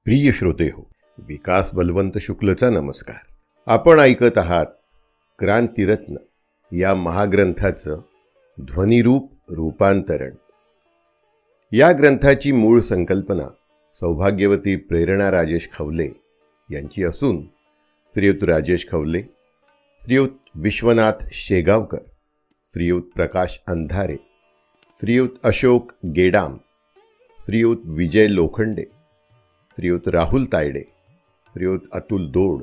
प्रिय श्रोते हो, विकास बलवंत शुक्लचा नमस्कार. आपण ऐकत आहात क्रांतिरत्न या महाग्रंथाचं ध्वनिरूप रूपांतरण. या ग्रंथाची मूळ संकल्पना सौभाग्यवती प्रेरणा राजेश खवले यांची असून श्रीयुत राजेश खवले, श्रीयुत विश्वनाथ शेगावकर, श्रीयुत प्रकाश अंधारे, श्रीयुत अशोक गेडाम, श्रीयुत विजय लोखंडे, श्रीयुत राहुल तायडे, श्रीयुत अतुल दोड,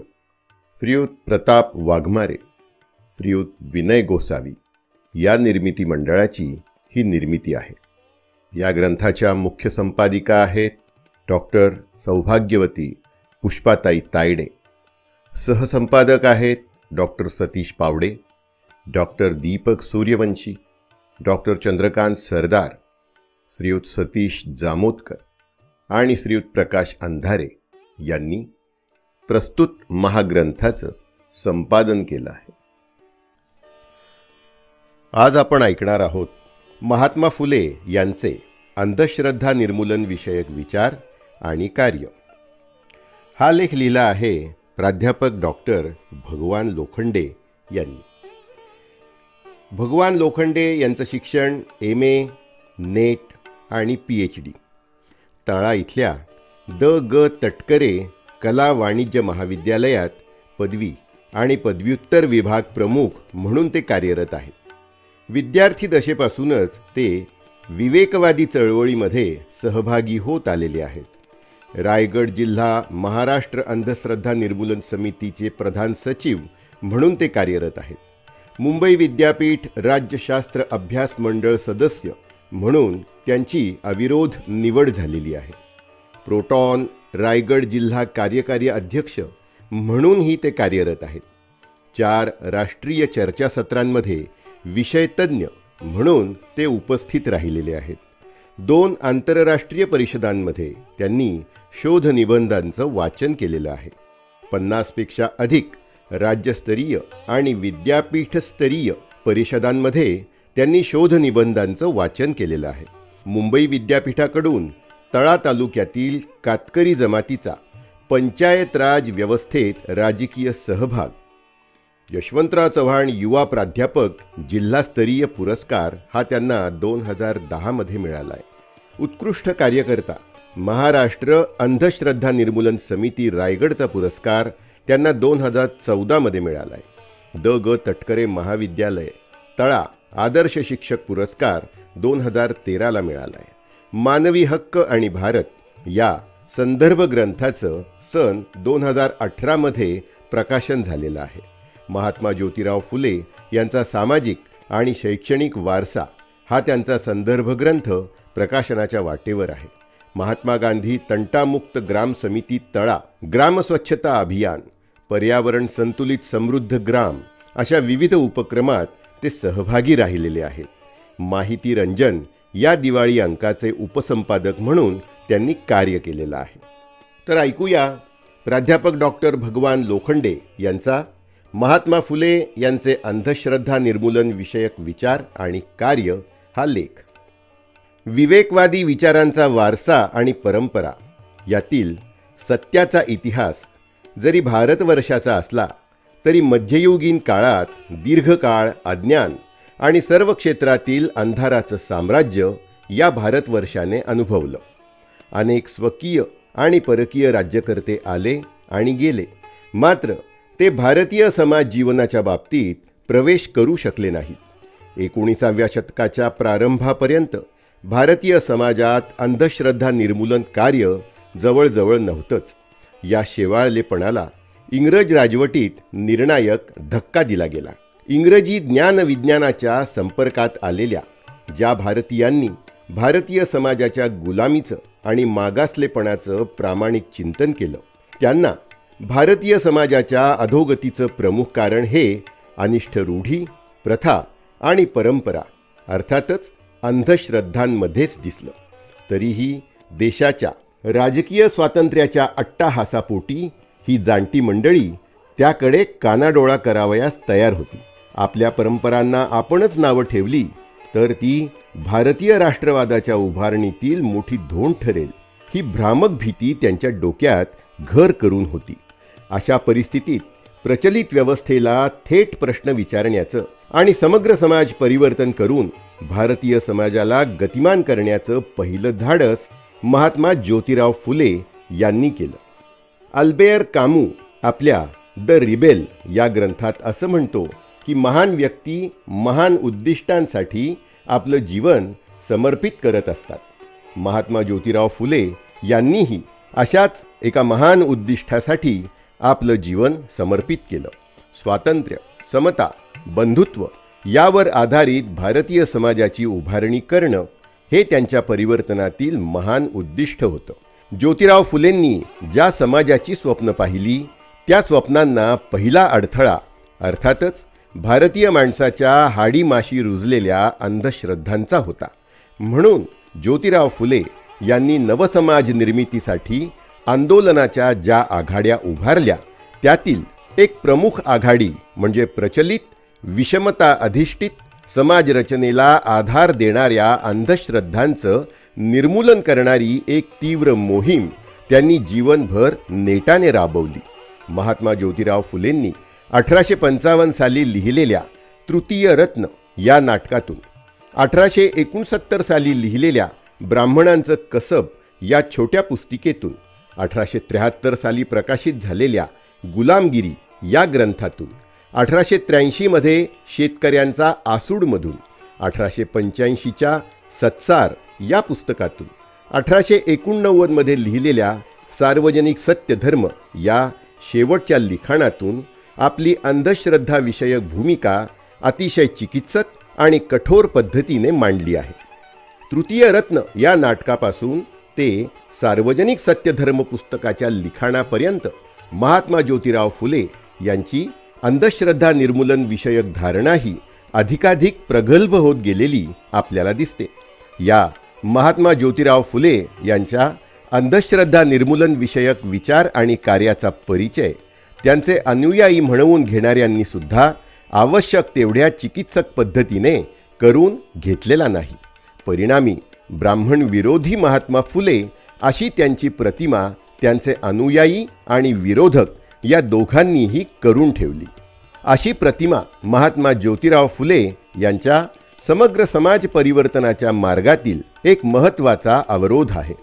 श्रीयुत प्रताप वाघमारे, श्रीयुत विनय गोसावी या निर्मिती मंडळाची ही निर्मिती आहे. या ग्रंथाच्या मुख्य संपादिका आहेत डॉक्टर सौभाग्यवती पुष्पाताई तायडे. सहसंपादक आहेत doctor Satish Pawade, doctor Deepak Suryavanshi, doctor Chandrakant Sardar, श्रीयुत सतीश जामोदकर आणि श्रीयुत प्रकाश अंधारे यांनी प्रस्तुत महाग्रंथाचं संपादन केलं आहे. आज आपण ऐकणार आहोत महात्मा फुले यांचे अंधश्रद्धा निर्मूलन विषयक विचार आणि कार्य. हा लेख लिहिला आहे प्राध्यापक डॉक्टर भगवान लोखंडे यांनी. भगवान लोखंडे यांचं शिक्षण MA, नेट आणि PhD तळा इथल्या ग तटकरे कला वाणिज्य महाविद्यालयात पदवी आणि पदव्युत्तर विभाग प्रमुख म्हणून ते कार्यरत आहेत. विद्यार्थी दशेपासूनच ते विवेकवादी चळवळीमध्ये सहभागी होत आलेले आहेत. रायगड जिल्हा महाराष्ट्र अंधश्रद्धा निर्मूलन समितीचे प्रधान सचिव म्हणून ते कार्यरत आहेत. मुंबई विद्यापीठ राज्यशास्त्र अभ्यास मंडळ सदस्य म्हणून त्यांची अविरोध निवड झालेली आहे. प्रोटॉन रायगड जिल्हा कार्यकारी अध्यक्ष म्हणूनही ते कार्यरत आहेत. 4 राष्ट्रीय चर्चासत्रांमध्ये विषयतज्ञ म्हणून ते उपस्थित राहिलेले आहेत. 2 आंतरराष्ट्रीय परिषदांमध्ये त्यांनी शोध निबंधांचं वाचन केलेलं आहे. 50 पेक्षा अधिक राज्यस्तरीय आणि विद्यापीठस्तरीय परिषदांमध्ये त्यांनी शोध निबंधांचं वाचन केलेलं आहे. मुंबई विद्यापीठाकडून तळा तालुक्यातील कातकरी जमातीचा पंचायत राज व्यवस्थेत राजकीय सहभाग, यशवंतराव चव्हाण युवा प्राध्यापक जिल्हास्तरीय पुरस्कार हा त्यांना 2010 मध्ये मिळाला आहे. उत्कृष्ट कार्यकर्ता महाराष्ट्र अंधश्रद्धा निर्मूलन समिती रायगडचा पुरस्कार त्यांना 2014 मध्ये मिळाला आहे. ग तटकरे महाविद्यालय तळा आदर्श शिक्षक पुरस्कार 2013 ला मिळाला आहे. मानवी हक्क आणि भारत या संदर्भ ग्रंथाचं सन 2018 मध्ये प्रकाशन झालेलं आहे. महात्मा ज्योतिराव फुले यांचा सामाजिक आणि शैक्षणिक वारसा हा त्यांचा संदर्भ ग्रंथ प्रकाशनाच्या वाटेवर आहे. महात्मा गांधी तंटामुक्त ग्राम समिती तळा, ग्राम स्वच्छता अभियान, पर्यावरण संतुलित समृद्ध ग्राम अशा विविध उपक्रमात ते सहभागी राहिलेले आहेत. माहिती रंजन या दिवाळी अंकाचे उपसंपादक म्हणून त्यांनी कार्य केलेलं आहे. तर ऐकूया प्राध्यापक डॉक्टर भगवान लोखंडे यांचा महात्मा फुले यांचे अंधश्रद्धा निर्मूलन विषयक विचार आणि कार्य हा लेख. विवेकवादी विचारांचा वारसा आणि परंपरा यातील सत्याचा इतिहास जरी भारतवर्षाचा असला तरी मध्ययुगीन काळात दीर्घकाळ अज्ञान आणि सर्व क्षेत्रातील अंधाराचं साम्राज्य या भारतवर्षाने अनुभवलं. अनेक स्वकीय आणि परकीय राज्यकर्ते आले आणि गेले, मात्र ते भारतीय समाज जीवनाच्या बाबतीत प्रवेश करू शकले नाहीत. 19व्या शतकाच्या प्रारंभापर्यंत भारतीय समाजात अंधश्रद्धा निर्मूलन कार्य जवळजवळ नव्हतंच. या शेवाळलेपणाला इंग्रज राजवटीत निर्णायक धक्का दिला गेला. इंग्रजी ज्ञानविज्ञानाच्या संपर्कात आलेल्या ज्या भारतीयांनी भारतीय समाजाच्या गुलामीचं आणि मागासलेपणाचं प्रामाणिक चिंतन केलं, त्यांना भारतीय समाजाच्या अधोगतीचं प्रमुख कारण हे अनिष्ट रूढी, प्रथा आणि परंपरा अर्थातच अंधश्रद्धांमध्येच दिसलं. तरीही देशाच्या राजकीय स्वातंत्र्याच्या अट्टाहासापोटी ही जाणती मंडळी त्याकडे कानाडोळा करावयास तयार होती. आपल्या परंपरांना आपणच नावं ठेवली तर ती भारतीय राष्ट्रवादाच्या उभारणीतील मोठी धोंड ठरेल ही भ्रामक भीती त्यांच्या डोक्यात घर करून होती. अशा परिस्थितीत प्रचलित व्यवस्थेला थेट प्रश्न विचारण्याचं आणि समग्र समाज परिवर्तन करून भारतीय समाजाला गतिमान करण्याचं पहिलं धाडस महात्मा ज्योतिराव फुले यांनी केलं. अल्बेर कामू आपल्या द रिबेल या ग्रंथात असं म्हणतो की महान व्यक्ती महान उद्दिष्टांसाठी आपलं जीवन समर्पित करत असतात. महात्मा ज्योतिराव फुले यांनीही अशाच एका महान उद्दिष्टासाठी आपलं जीवन समर्पित केलं. स्वातंत्र्य, समता, बंधुत्व यावर आधारित भारतीय समाजाची उभारणी करणं हे त्यांच्या परिवर्तनातील महान उद्दिष्ट होतं. ज्योतिराव फुलेंनी ज्या समाजाची स्वप्न पाहिली त्या स्वप्नांना पहिला अडथळा अर्थातच भारतीय माणसाच्या हाडीमाशी रुजलेल्या अंधश्रद्धांचा होता. म्हणून ज्योतिराव फुले यांनी नवसमाज निर्मितीसाठी आंदोलनाच्या ज्या आघाड्या उभारल्या त्यातील एक प्रमुख आघाडी म्हणजे प्रचलित विषमता अधिष्ठित समाजरचनेला आधार देणाऱ्या अंधश्रद्धांचं निर्मूलन करणारी एक तीव्र मोहीम त्यांनी जीवनभर नेटाने राबवली. महात्मा ज्योतिराव फुलेंनी 1855 साली लिहिलेल्या तृतीय रत्न या नाटकातून, 1869 साली लिहिलेल्या ब्राह्मणांचं कसब या छोट्या पुस्तिकेतून, 1873 साली प्रकाशित झालेल्या गुलामगिरी या ग्रंथातून, 1883 शेतकऱ्यांचा आसूडमधून, 1885च्या सत्सार या पुस्तकातून, 1889 लिहिलेल्या सार्वजनिक सत्यधर्म या शेवटच्या लिखाणातून आपली अंधश्रद्धाविषयक भूमिका अतिशय चिकित्सक आणि कठोर पद्धतीने मांडली आहे. तृतीय रत्न या नाटकापासून ते सार्वजनिक सत्यधर्म पुस्तकाच्या लिखाणापर्यंत महात्मा ज्योतिराव फुले यांची अंधश्रद्धा निर्मूलन विषयक धारणाही अधिकाधिक प्रगल्भ होत गेलेली आपल्याला दिसते. या महात्मा ज्योतिराव फुले यांच्या अंधश्रद्धा निर्मूलन विषयक विचार आणि कार्याचा परिचय त्यांचे अनुयायी म्हणवून घेणाऱ्यांनी सुद्धा आवश्यक तेवढ्या चिकित्सक पद्धतीने करून घेतलेला नाही. परिणामी ब्राह्मण विरोधी महात्मा फुले अशी त्यांची प्रतिमा त्यांचे अनुयायी आणि विरोधक या दोघांनीही करून ठेवली. अशी प्रतिमा महात्मा ज्योतिराव फुले यांच्या समग्र समाज परिवर्तनाच्या मार्गातील एक महत्त्वाचा अवरोध आहे.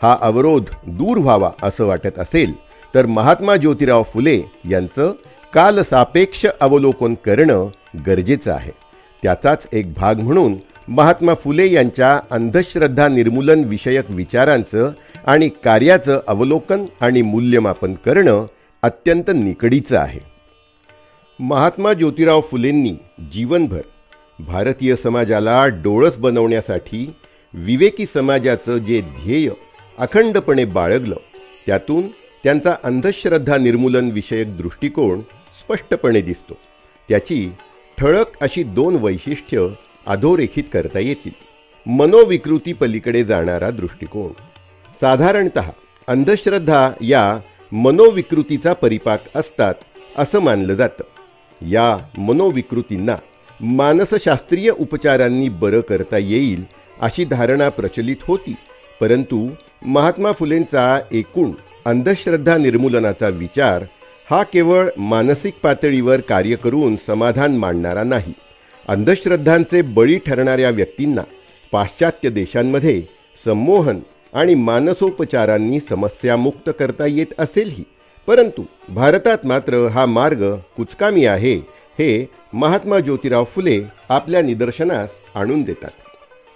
हा अवरोध दूर व्हावा असं वाटत असेल तर महात्मा ज्योतिराव फुले यांचं कालसापेक्ष अवलोकन करणं गरजेचं आहे. त्याचाच एक भाग म्हणून महात्मा फुले यांच्या अंधश्रद्धा निर्मूलन विषयक विचारांचं आणि कार्याचं अवलोकन आणि मूल्यमापन करणं अत्यंत निकडीचं आहे. महात्मा ज्योतिराव फुलेंनी जीवनभर भारतीय समाजाला डोळस बनवण्यासाठी विवेकी समाजाचं जे ध्येय अखंडपणे बाळगलं त्यातून त्यांचा अंधश्रद्धा निर्मूलन विषयक दृष्टिकोन स्पष्टपणे दिसतो. त्याची ठळक अशी 2 वैशिष्ट्य अधोरेखित करता येतील. मनोविकृती पलीकडे जाणारा दृष्टिकोन. साधारणतः अंधश्रद्धा या मनोविकृतीचा परिपाक असतात असं मानलं जातं. या मनोविकृतींना मानसशास्त्रीय उपचारांनी बरं करता येईल अशी धारणा प्रचलित होती. परंतु महात्मा फुलेंचा एकूण अंधश्रद्धा निर्मूलनाचा विचार हा केवळ मानसिक पातळीवर कार्य करून समाधान मांडणारा नाही. अंधश्रद्धांचे बळी ठरणाऱ्या व्यक्तींना पाश्चात्य देशांमध्ये संमोहन आणि मानसोपचारांनी समस्यामुक्त करता येत असेलही, परंतु भारतात मात्र हा मार्ग कुचकामी आहे हे महात्मा ज्योतिराव फुले आपल्या निदर्शनास आणून देतात.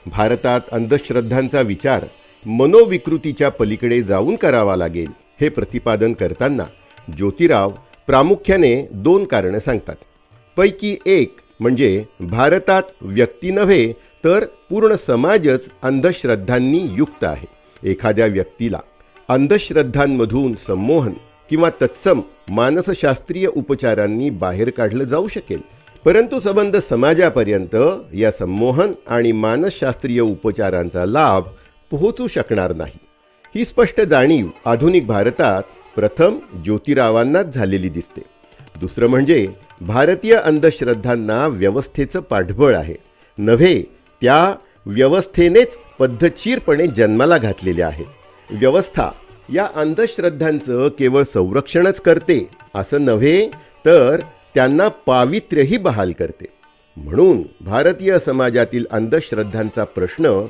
भारतात अंधश्रद्धांचा विचार मनोविकृतीच्या पलीकडे जाऊन करावा लागेल हे प्रतिपादन करताना ज्योतिराव प्रामुख्याने 2 कारणं सांगतात. पैकी एक म्हणजे भारतात व्यक्ती नव्हे तर पूर्ण समाजच अंधश्रद्धांनी युक्त आहे. एखाद्या व्यक्तीला अंधश्रद्धांमधून संमोहन किंवा तत्सम मानसशास्त्रीय उपचारांनी बाहेर काढलं जाऊ शकेल, परंतु संबंध समाजापर्यंत या संमोहन आणि मानसशास्त्रीय उपचारांचा लाभ पोहोचू शकणार नाही. ही स्पष्ट जाणीव आधुनिक भारतात प्रथम ज्योतिरावांनाच झालेली दिसते. दुसरं म्हणजे भारतीय अंधश्रद्धांना व्यवस्थेचं पाठबळ आहे, नव्हे त्या व्यवस्थेनेच पद्धतशीरपणे जन्माला घातलेल्या आहेत. व्यवस्था या अंधश्रद्धांचं केवळ संरक्षणच करते असं नव्हे, तर त्यांना पावित्र्यही बहाल करते. म्हणून भारतीय समाजातील अंधश्रद्धांचा प्रश्न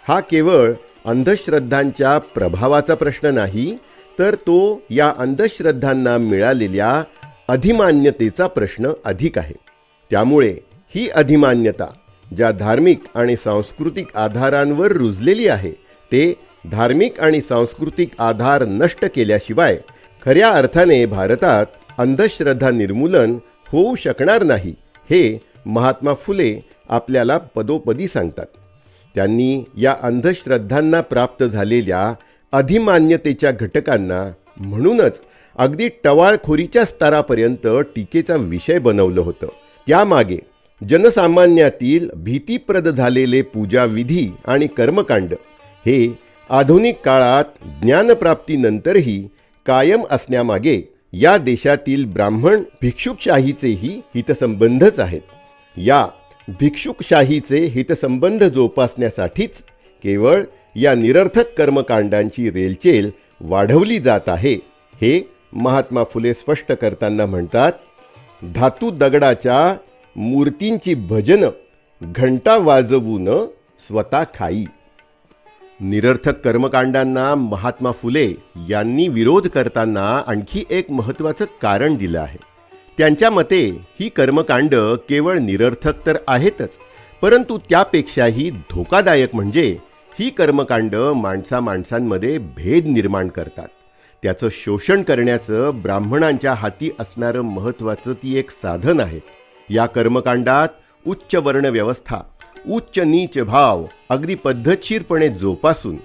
हा केवळ अंधश्रद्धांच्या प्रभावाचा प्रश्न नाही, तर तो या अंधश्रद्धांना मिळालेल्या अधिमान्यतेचा प्रश्न अधिक आहे. त्यामुळे ही अधिमान्यता ज्या धार्मिक आणि सांस्कृतिक आधारांवर रुजलेली आहे, ते धार्मिक आणि सांस्कृतिक आधार नष्ट केल्याशिवाय खऱ्या अर्थाने भारतात अंधश्रद्धा निर्मूलन होऊ शकणार नाही, हे महात्मा फुले आपल्याला पदोपदी सांगतात. त्यांनी या अंधश्रद्धांना प्राप्त झालेल्या अधिमान्यतेच्या घटकांना म्हणूनच अगदी टवाळखोरीच्या स्तरापर्यंत टीकेचा विषय बनवलं होतं. त्यामागे जनसामान्यातील भीतीप्रद झालेले पूजाविधी आणि कर्मकांड हे आधुनिक काळात ज्ञानप्राप्तीनंतरही कायम असण्यामागे या देशातील ब्राह्मण भिक्षुकशाहीचेही हितसंबंधच आहेत. या भिक्षुकशाहीचे हितसंबंध जोपासण्यासाठीच केवळ या निरर्थक कर्मकांडांची रेलचेल वाढवली जात आहे, हे महात्मा फुले स्पष्ट करताना म्हणतात. धातू दगडाच्या मूर्तींची भजन घंटा वाजवून स्वतः खाई. निरर्थक कर्मकांडांना महात्मा फुले यांनी विरोध करताना आणखी एक महत्त्वाचं कारण दिलं आहे. त्यांच्या मते ही कर्मकांड केवळ निरर्थक तर आहेतच, परंतु त्यापेक्षाही धोकादायक म्हणजे ही कर्मकांड माणसांमध्ये भेद निर्माण करतात. त्याचं शोषण करण्याचं ब्राह्मणांच्या हाती असणारं महत्त्वाचं ती एक साधन आहे. या कर्मकांडात उच्च वर्ण व्यवस्था, उच्च नीच भाव अगदी पद्धतशीरपणे जोपासून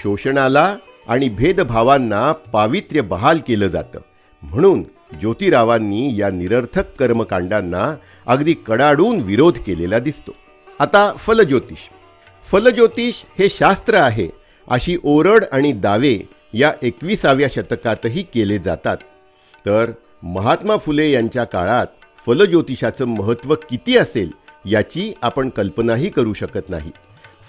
शोषणाला आणि भेदभावांना पावित्र्य बहाल केलं जातं. म्हणून ज्योतिरावांनी या निरर्थक कर्मकांडांना अगदी कडाडून विरोध केलेला दिसतो. आता फलज्योतिष. फलज्योतिष हे शास्त्र आहे अशी ओरड आणि दावे या 21व्या शतकातही केले जातात. तर महात्मा फुले यांच्या काळात फलज्योतिषाचं महत्त्व किती असेल याची आपण कल्पनाही करू शकत नाही.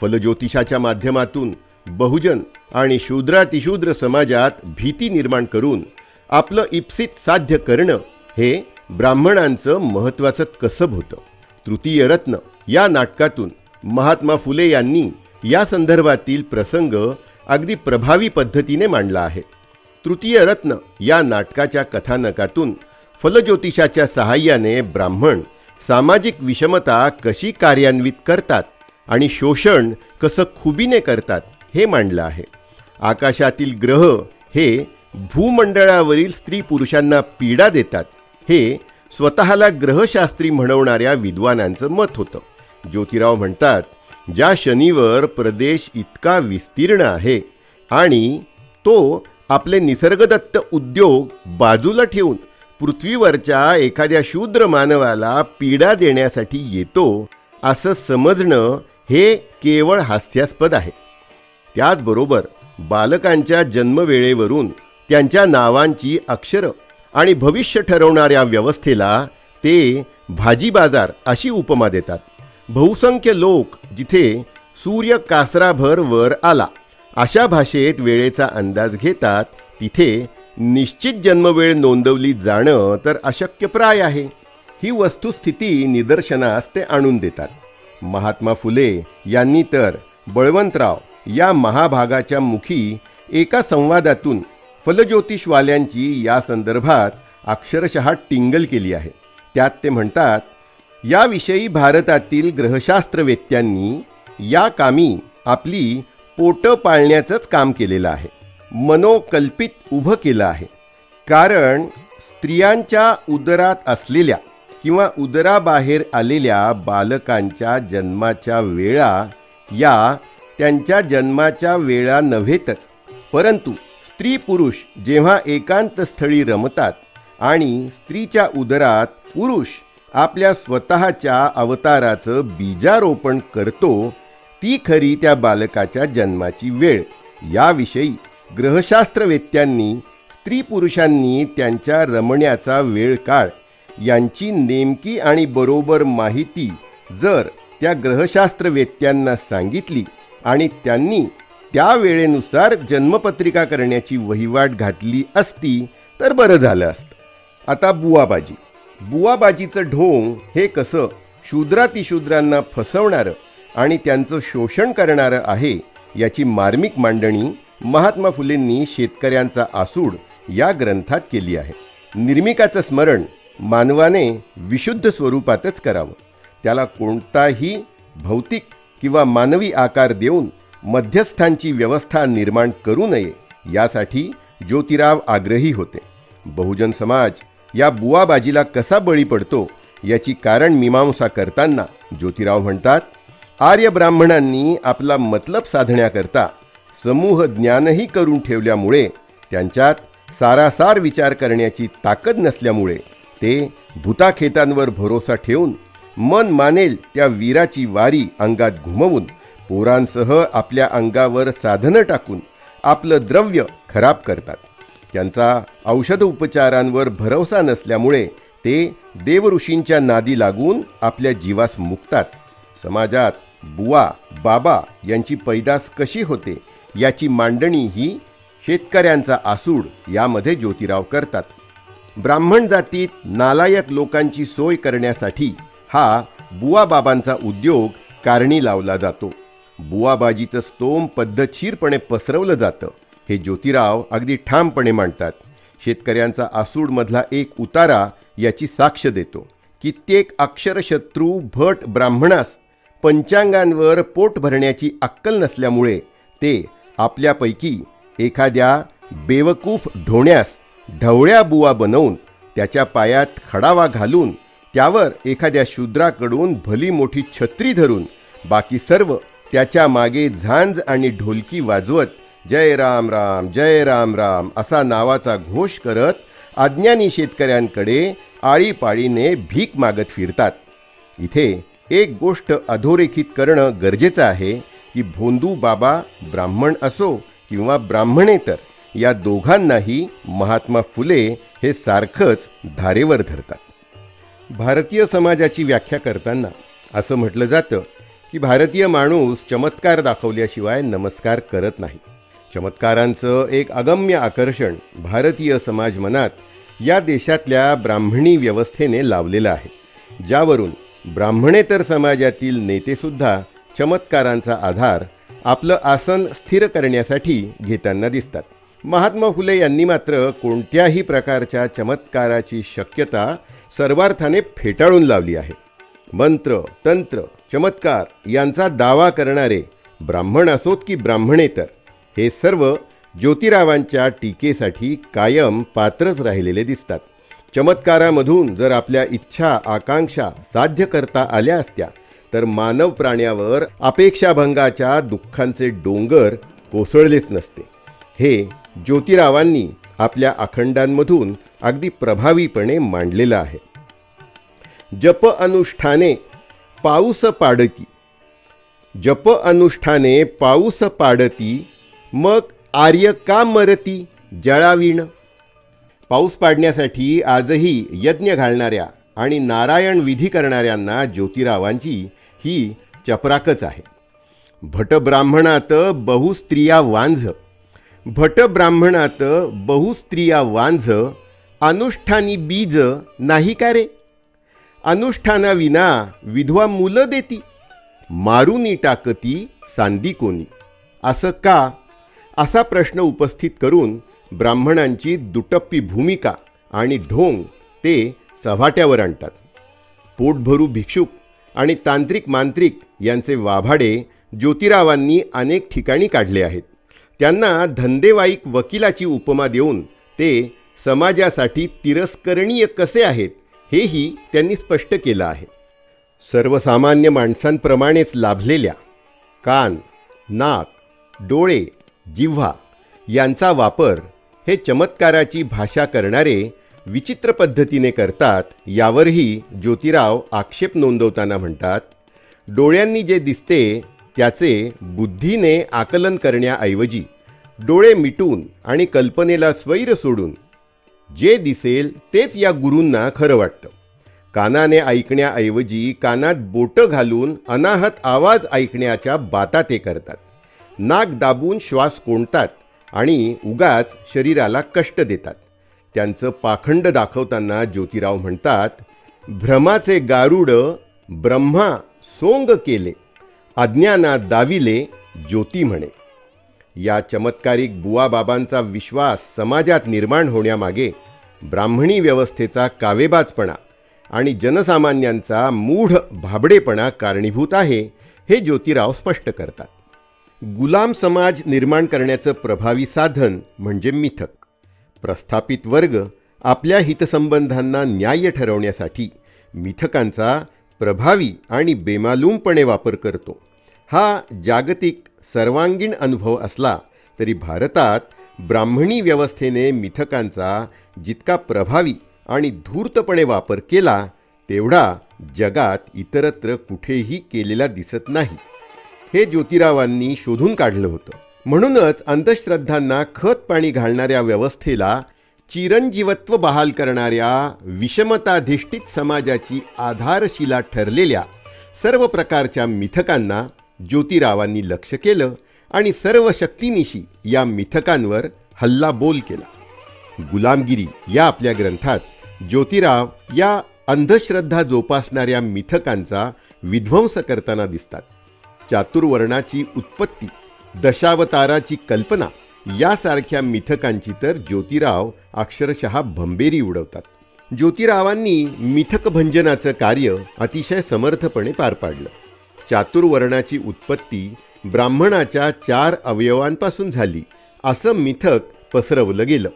फलज्योतिषाच्या माध्यमातून बहुजन आणि शूद्रातिशूद्र समाजात भीती निर्माण करून आपलं इप्सित साध्य करणं हे ब्राह्मणांचं महत्त्वाचं कसब होतं. तृतीय रत्न या नाटकातून महात्मा फुले यांनी या संदर्भातील प्रसंग अगदी प्रभावी पद्धतीने मांडला आहे. तृतीय रत्न या नाटकाच्या कथानकातून फलज्योतिषाच्या सहाय्याने ब्राह्मण सामाजिक विषमता कशी कार्यान्वित करतात आणि शोषण कसं खुबीने करतात हे मांडलं आहे. आकाशातील ग्रह हे भूमंडळावरील स्त्री पुरुषांना पीडा देतात, हे स्वतःला ग्रहशास्त्री म्हणवणाऱ्या विद्वानांचं मत होतं. ज्योतिराव म्हणतात, ज्या शनीवर प्रदेश इतका विस्तीर्ण आहे आणि तो आपले निसर्गदत्त उद्योग बाजूला ठेवून पृथ्वीवरच्या एखाद्या शूद्र मानवाला पीडा देण्यासाठी येतो असं समजणं हे केवळ हास्यास्पद आहे. त्याचबरोबर बालकांच्या जन्मवेळेवरून त्यांच्या नावांची अक्षरं आणि भविष्य ठरवणाऱ्या व्यवस्थेला ते भाजी बाजार अशी उपमा देतात. बहुसंख्य लोक जिथे सूर्य कासराभर वर आला अशा भाषेत वेळेचा अंदाज घेतात, तिथे निश्चित जन्मवेळ नोंदवली जाणं तर अशक्यप्राय आहे. ही वस्तुस्थिती निदर्शनास ते आणून देतात. महात्मा फुले यांनी तर बळवंतराव या महाभागाच्या मुखी एका संवादातून फलज्योतिषवाल्यांची या संदर्भात अक्षरशः टिंगल केली आहे. त्यात ते म्हणतात, याविषयी भारतातील ग्रहशास्त्रवेत्यांनी या कामी आपली पोटं पाळण्याचंच काम केलेलं आहे, मनोकल्पित उभं केलं आहे. कारण स्त्रियांच्या उदरात असलेल्या किंवा उदराबाहेर आलेल्या बालकांच्या जन्माच्या वेळा या त्यांच्या जन्माच्या वेळा नव्हेतच, परंतु स्त्री पुरुष जेव्हा एकांतस्थळी रमतात आणि स्त्रीच्या उदरात पुरुष आपल्या स्वतःच्या अवताराचं बीजारोपण करतो, ती खरी त्या बालकाच्या जन्माची वेळ. याविषयी ग्रहशास्त्रवेत्यांनी स्त्री पुरुषांनी त्यांच्या रमण्याचा वेळ काळ यांची नेमकी आणि बरोबर माहिती जर त्या ग्रहशास्त्रवेत्यांना सांगितली आणि त्यांनी त्या वेळेनुसार जन्मपत्रिका करण्याची वहिवाट घातली असती तर बरं झालं असतं. आता बुवाबाजीचं ढोंग हे कसं शूद्रातिशूद्रांना फसवणारं आणि त्यांचं शोषण करणारं आहे याची मार्मिक मांडणी महात्मा फुलेंनी शेतकऱ्यांचा आसूड या ग्रंथात केली आहे. निर्मिकाचं स्मरण मानवाने विशुद्ध स्वरूपातच करावं. त्याला कोणताही भौतिक किंवा मानवी आकार देऊन मध्यस्थांची व्यवस्था निर्माण करू नये यासाठी ज्योतिराव आग्रही होते. बहुजन समाज या बुवाबाजीला कसा बळी पडतो याची कारण मीमांसा करताना ज्योतिराव म्हणतात, आर्य ब्राह्मणांनी आपला मतलब साधण्याकरता समूह ज्ञानही करून ठेवल्यामुळे त्यांच्यात सारासार विचार करण्याची ताकद नसल्यामुळे ते भूताखेतांवर भरोसा ठेवून मन मानेल त्या वीराची वारी अंगात घुमवून पोरांसह आपल्या अंगावर साधनं टाकून आपलं द्रव्य खराब करतात. त्यांचा औषध उपचारांवर भरोसा नसल्यामुळे ते देवऋषींच्या नादी लागून आपल्या जीवास मुकतात. समाजात बुवा बाबा यांची पैदास कशी होते याची मांडणी ही शेतकऱ्यांचा आसूड यामध्ये ज्योतिराव करतात. ब्राह्मण जातीत नालायक लोकांची सोय करण्यासाठी हा बुवाबाबांचा उद्योग कारणी लावला जातो. बुवाबाजीचं स्तोम पद्धतशीरपणे पसरवलं जातं हे ज्योतिराव अगदी ठामपणे मांडतात. शेतकऱ्यांचा आसूडमधला एक उतारा याची साक्ष देतो. कित्येक अक्षरशत्रू भट ब्राह्मणास पंचांगांवर पोट भरण्याची अक्कल नसल्यामुळे ते आपल्यापैकी एखाद्या बेवकूफ ढोण्यास ढवळ्या बुवा बनवून त्याच्या पायात खडावा घालून त्यावर एखाद्या शूद्राकडून भली मोठी छत्री धरून बाकी सर्व त्याच्या मागे झांज आणि ढोलकी वाजवत जय राम राम जय राम राम असा नावाचा घोष करत अज्ञानी शेतकऱ्यांकडे आळीपाळीने भीक मागत फिरतात. इथे एक गोष्ट अधोरेखित करणं गरजेचं आहे की भोंदू बाबा ब्राह्मण असो किंवा ब्राह्मणेतर या दोघांनाही महात्मा फुले हे सारखंच धारेवर धरतात. भारतीय समाजाची व्याख्या करताना असं म्हटलं जातं की भारतीय माणूस चमत्कार दाखवल्याशिवाय नमस्कार करत नाही. चमत्कारांचं एक अगम्य आकर्षण भारतीय समाज मनात या देशातल्या ब्राह्मणी व्यवस्थेने लावलेलं आहे, ज्यावरून ब्राह्मणेतर समाजातील नेतेसुद्धा चमत्कारांचा आधार आपलं आसन स्थिर करण्यासाठी घेताना दिसतात. महात्मा फुले यांनी मात्र कोणत्याही प्रकारच्या चमत्काराची शक्यता सर्वार्थाने फेटाळून लावली आहे. मंत्र तंत्र चमत्कार यांचा दावा करणारे ब्राह्मण असोत की ब्राह्मणेतर हे सर्व ज्योतिरावांच्या टीकेसाठी कायम पात्रच राहिलेले दिसतात. चमत्कारामधून जर आपल्या इच्छा आकांक्षा साध्य करता आल्या असत्या तर मानव प्राण्यावर अपेक्षाभंगाच्या दुःखांचे डोंगर कोसळलेच नसते. हे ज्योतिरावांनी आपल्या अखंडांमधून अगदी प्रभावीपणे मांडलेलं आहे. जप अनुष्ठाने पाऊस पाडती, जप अनुष्ठाने पाऊस पाडती, मग आर्य का मरती जळावीण. पाऊस पाडण्यासाठी आजही यज्ञ घालणाऱ्या आणि नारायण विधी करणाऱ्यांना ज्योतिरावांची ही चपराकच आहे. भटब्राह्मणात बहुस्त्रिया वांझ, भटब्राह्मणात बहुस्त्रिया वांझ, अनुष्ठानी बीज नाही का रे. अनुष्ठानाविना विधवा मुलं देती, मारुनी टाकती सांदी कोणी. असं का असा प्रश्न उपस्थित करून ब्राह्मणांची दुटप्पी भूमिका आणि ढोंग ते चव्हाट्यावर आणतात. पोटभरू भिक्षुक आणि तांत्रिक मांत्रिक यांचे वाभाडे ज्योतिरावांनी अनेक ठिकाणी काढले आहेत. त्यांना धंदेवाईक वकिलाची उपमा देऊन ते समाजासाठी तिरस्करणीय कसे आहेत हेही त्यांनी स्पष्ट केलं आहे. सर्वसामान्य माणसांप्रमाणेच लाभलेल्या कान, नाक, डोळे, जिव्हा यांचा वापर हे चमत्काराची भाषा करणारे विचित्र पद्धतीने करतात. यावरही ज्योतिराव आक्षेप नोंदवताना म्हणतात, डोळ्यांनी जे दिसते त्याचे बुद्धीने आकलन करण्याऐवजी डोळे मिटून आणि कल्पनेला स्वैर सोडून जे दिसेल तेच या गुरूंना खरं वाटतं. कानाने ऐकण्याऐवजी कानात बोटं घालून अनाहत आवाज ऐकण्याच्या बाता ते करतात. नाक दाबून श्वास कोंडतात आणि उगाच शरीराला कष्ट देतात. त्यांचं पाखंड दाखवताना ज्योतिराव म्हणतात, भ्रमाचे गारुड ब्रह्मा सोंग केले, अज्ञानात दाविले ज्योती म्हणे. या चमत्कारिक बुवाबाबांचा विश्वास समाजात निर्माण होण्यामागे ब्राह्मणी व्यवस्थेचा कावेबाजपणा आणि जनसामान्यांचा मूढ भाबडेपणा कारणीभूत आहे, हे ज्योतिराव स्पष्ट करतात. गुलाम समाज निर्माण करण्याचं प्रभावी साधन म्हणजे मिथक. प्रस्थापित वर्ग आपल्या हितसंबंधांना न्याय्य ठरवण्यासाठी मिथकांचा प्रभावी आणि बेमालूमपणे वापर करतो. हा जागतिक सर्वांगीण अनुभव असला तरी भारतात ब्राह्मणी व्यवस्थेने मिथकांचा जितका प्रभावी आणि धूर्तपणे वापर केला तेवढा जगात इतरत्र कुठेही केलेला दिसत नाही, हे ज्योतिरावांनी शोधून काढलं होतं. म्हणूनच अंधश्रद्धांना खत पाणी घालणाऱ्या व्यवस्थेला चिरंजीवत्व बहाल करणाऱ्या विषमताधिष्ठित समाजाची आधारशिला ठरलेल्या सर्व प्रकारच्या मिथकांना ज्योतिरावांनी लक्ष केलं आणि सर्व शक्तीनिशी या मिथकांवर हल्लाबोल केला. गुलामगिरी या आपल्या ग्रंथात ज्योतिराव या अंधश्रद्धा जोपासणाऱ्या मिथकांचा विध्वंस करताना दिसतात. चातुर्वर्णाची उत्पत्ती, दशावताराची कल्पना यासारख्या मिथकांची तर ज्योतिराव अक्षरशः भंबेरी उडवतात. ज्योतिरावांनी मिथकभंजनाचं कार्य अतिशय समर्थपणे पार पाडलं. चातुर्वर्णाची उत्पत्ती ब्राह्मणाच्या 4 अवयवांपासून झाली असं मिथक पसरवलं गेलं.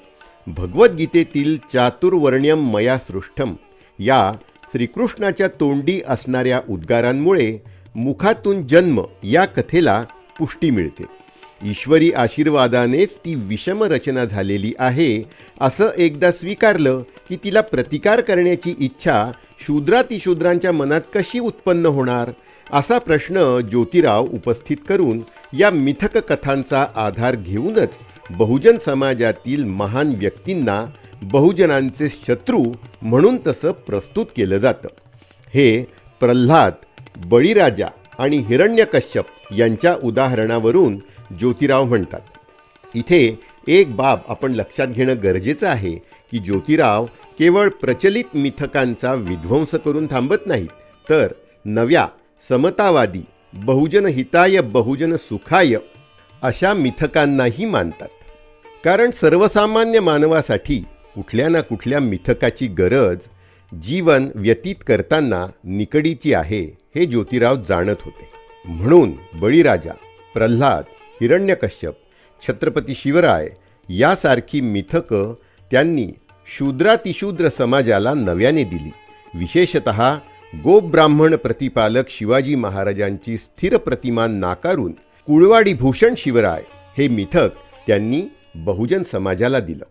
भगवद्गीतेतील चातुर्वर्ण्यम मया सृष्टम या श्रीकृष्णाच्या तोंडी असणाऱ्या उद्गारांमुळे मुखातून जन्म या कथेला पुष्टी मिळते. ईश्वरी आशीर्वादानेच ती विषम रचना झालेली आहे असं एकदा स्वीकारलं की तिला प्रतिकार करण्याची इच्छा शूद्रातिशूद्रांच्या मनात कशी उत्पन्न होणार, असा प्रश्न ज्योतिराव उपस्थित करून या मिथक कथांचा आधार घेऊनच बहुजन समाजातील महान व्यक्तींना बहुजनांचे शत्रू म्हणून तसं प्रस्तुत केलं जातं. हे प्रल्हाद, बळीराजा आणि हिरण्यकश्यप यांच्या उदाहरणावरून ज्योतिराव म्हणतात. इथे एक बाब आपण लक्षात घेणं गरजेचं आहे की ज्योतिराव केवळ प्रचलित मिथकांचा विध्वंस करून थांबत नाहीत, तर नव्या समतावादी, बहुजन हिताय बहुजन सुखाय अशा मिथकांनाही मानतात. कारण सर्वसामान्य मानवासाठी कुठल्या ना कुठल्या मिथकाची गरज जीवन व्यतीत करताना निकडीची आहे, हे ज्योतिराव जाणत होते. म्हणून बळीराजा, प्रल्हाद, हिरण्यकश्यप, छत्रपती शिवराय यासारखी मिथकं त्यांनी शूद्रातिशूद्र समाजाला नव्याने दिली. विशेषतः गोब्राह्मण प्रतिपालक शिवाजी महाराजांची स्थिर प्रतिमा नाकारून कुळवाडी भूषण शिवराय हे मिथक त्यांनी बहुजन समाजाला दिलं.